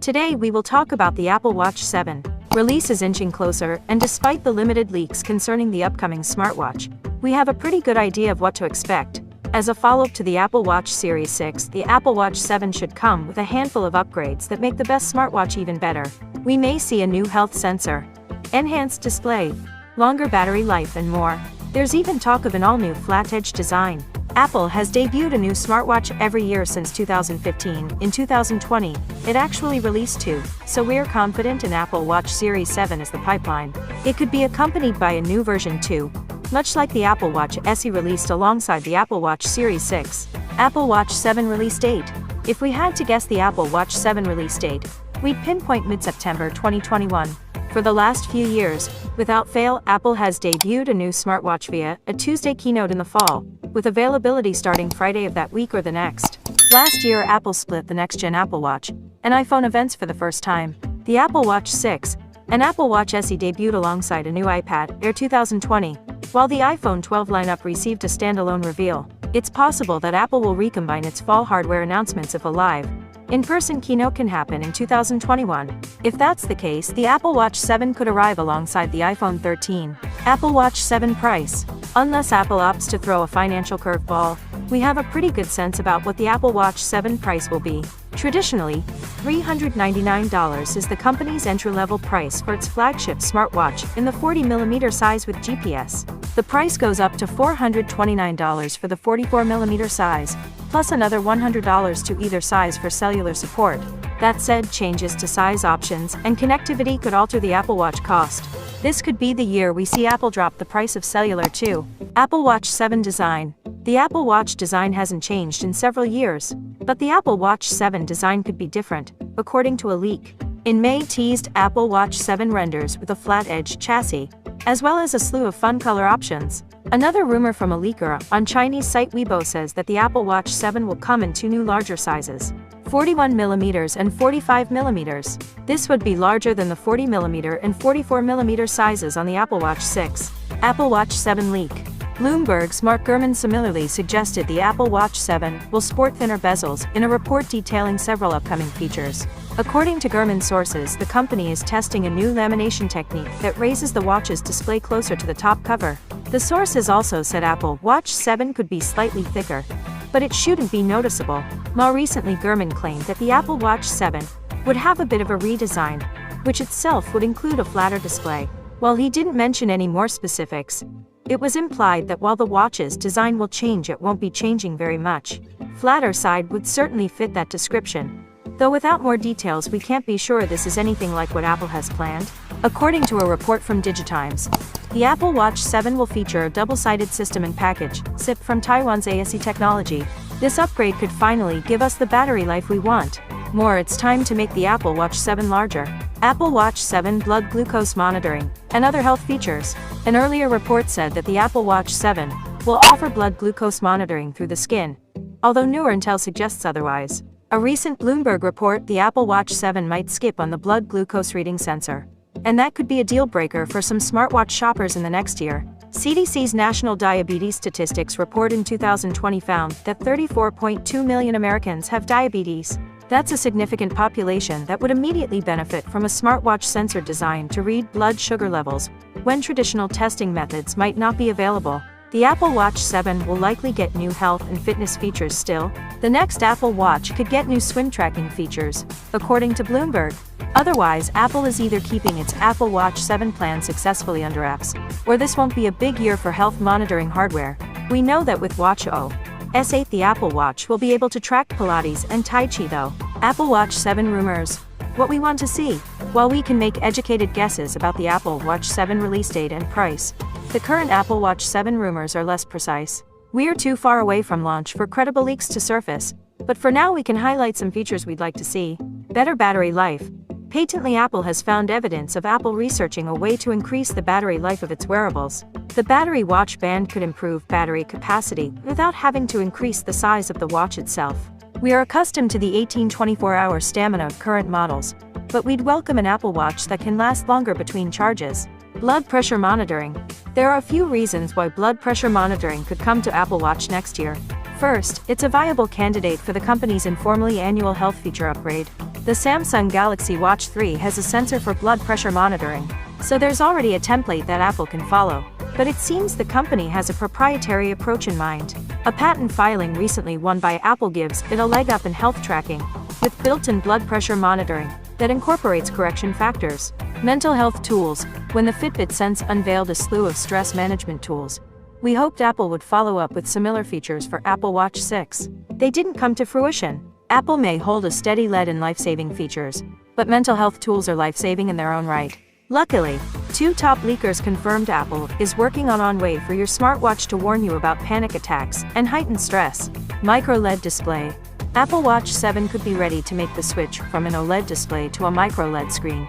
Today we will talk about the Apple Watch 7. Release is inching closer, and despite the limited leaks concerning the upcoming smartwatch, we have a pretty good idea of what to expect. As a follow-up to the Apple Watch Series 6, the Apple Watch 7 should come with a handful of upgrades that make the best smartwatch even better. We may see a new health sensor, enhanced display, longer battery life and more. There's even talk of an all-new flat-edge design. Apple has debuted a new smartwatch every year since 2015. In 2020, it actually released two, so we're confident in Apple Watch Series 7 as the pipeline. It could be accompanied by a new version too, much like the Apple Watch SE released alongside the Apple Watch Series 6. Apple Watch 7 release date. If we had to guess the Apple Watch 7 release date, we'd pinpoint mid-September 2021. For the last few years, without fail, Apple has debuted a new smartwatch via a Tuesday keynote in the fall, with availability starting Friday of that week or the next. Last year, Apple split the next-gen Apple Watch and iPhone events for the first time. The Apple Watch 6 and Apple Watch SE debuted alongside a new iPad Air 2020, while the iPhone 12 lineup received a standalone reveal. It's possible that Apple will recombine its fall hardware announcements if a live in-person keynote can happen in 2021. If that's the case, the Apple Watch 7 could arrive alongside the iPhone 13. Apple Watch 7 price. Unless Apple opts to throw a financial curveball, we have a pretty good sense about what the Apple Watch 7 price will be. Traditionally, $399 is the company's entry-level price for its flagship smartwatch in the 40mm size with GPS. The price goes up to $429 for the 44mm size, plus another $100 to either size for cellular support. That said, changes to size options and connectivity could alter the Apple Watch cost. This could be the year we see Apple drop the price of cellular too. Apple Watch 7 design. The Apple Watch design hasn't changed in several years, but the Apple Watch 7 design could be different, according to a leak. In May, teased Apple Watch 7 renders with a flat-edge chassis, as well as a slew of fun color options. Another rumor from a leaker on Chinese site Weibo says that the Apple Watch 7 will come in two new larger sizes, 41mm and 45mm. This would be larger than the 40mm and 44mm sizes on the Apple Watch 6. Apple Watch 7 leak. Bloomberg's Mark Gurman similarly suggested the Apple Watch 7 will sport thinner bezels in a report detailing several upcoming features. According to Gurman sources, the company is testing a new lamination technique that raises the watch's display closer to the top cover. The sources also said Apple Watch 7 could be slightly thicker, but it shouldn't be noticeable. More recently, Gurman claimed that the Apple Watch 7 would have a bit of a redesign, which itself would include a flatter display. While he didn't mention any more specifics, it was implied that while the watch's design will change, it won't be changing very much. Flatter side would certainly fit that description. Though without more details, we can't be sure this is anything like what Apple has planned. According to a report from Digitimes, the Apple Watch 7 will feature a double-sided system and package, SiP from Taiwan's ASE technology. This upgrade could finally give us the battery life we want. More, it's time to make the Apple Watch 7 larger. Apple Watch 7 blood glucose monitoring and other health features. An earlier report said that the Apple Watch 7 will offer blood glucose monitoring through the skin, although newer intel suggests otherwise. A recent Bloomberg report, the Apple Watch 7 might skip on the blood glucose reading sensor, and that could be a deal breaker for some smartwatch shoppers in the next year. CDC's National Diabetes Statistics report in 2020 found that 34.2 million Americans have diabetes. That's a significant population that would immediately benefit from a smartwatch sensor designed to read blood sugar levels, when traditional testing methods might not be available. The Apple Watch 7 will likely get new health and fitness features still. The next Apple Watch could get new swim tracking features, according to Bloomberg. Otherwise, Apple is either keeping its Apple Watch 7 plan successfully under wraps, or this won't be a big year for health monitoring hardware. We know that with Watch OS 8, the Apple Watch will be able to track Pilates and Tai Chi though. Apple Watch 7 rumors. What we want to see. While we can make educated guesses about the Apple Watch 7 release date and price, the current Apple Watch 7 rumors are less precise. We're too far away from launch for credible leaks to surface, but for now we can highlight some features we'd like to see. Better battery life. Patently, Apple has found evidence of Apple researching a way to increase the battery life of its wearables. The battery watch band could improve battery capacity without having to increase the size of the watch itself. We are accustomed to the 18-24-hour stamina of current models, but we'd welcome an Apple Watch that can last longer between charges. Blood pressure monitoring. There are a few reasons why blood pressure monitoring could come to Apple Watch next year. First, it's a viable candidate for the company's informally annual health feature upgrade. The Samsung Galaxy Watch 3 has a sensor for blood pressure monitoring, so there's already a template that Apple can follow. But it seems the company has a proprietary approach in mind. A patent filing recently won by Apple gives it a leg up in health tracking, with built-in blood pressure monitoring that incorporates correction factors. Mental health tools. When the Fitbit Sense unveiled a slew of stress management tools, we hoped Apple would follow up with similar features for Apple Watch 6. They didn't come to fruition. Apple may hold a steady lead in life-saving features, but mental health tools are life-saving in their own right. Luckily, two top leakers confirmed Apple is working on way for your smartwatch to warn you about panic attacks and heightened stress. Micro LED display. Apple Watch 7 could be ready to make the switch from an OLED display to a micro LED screen,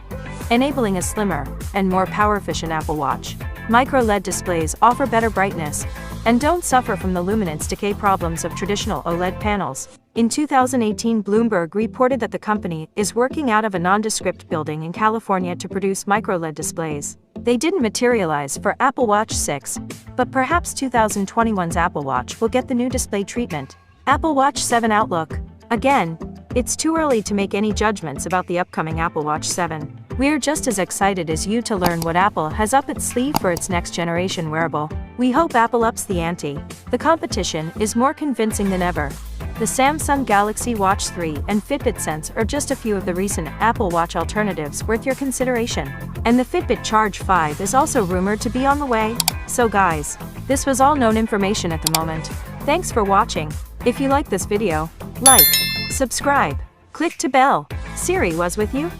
enabling a slimmer and more power-efficient Apple Watch. Micro LED displays offer better brightness and don't suffer from the luminance decay problems of traditional OLED panels. In 2018, Bloomberg reported that the company is working out of a nondescript building in California to produce micro LED displays. They didn't materialize for Apple Watch 6, but perhaps 2021's Apple Watch will get the new display treatment. Apple Watch 7 outlook. Again, it's too early to make any judgments about the upcoming Apple Watch 7. We're just as excited as you to learn what Apple has up its sleeve for its next generation wearable. We hope Apple ups the ante. The competition is more convincing than ever. The Samsung Galaxy Watch 3 and Fitbit Sense are just a few of the recent Apple Watch alternatives worth your consideration. And the Fitbit Charge 5 is also rumored to be on the way. So guys, this was all known information at the moment. Thanks for watching. If you like this video, like, subscribe, click to bell. Siri was with you.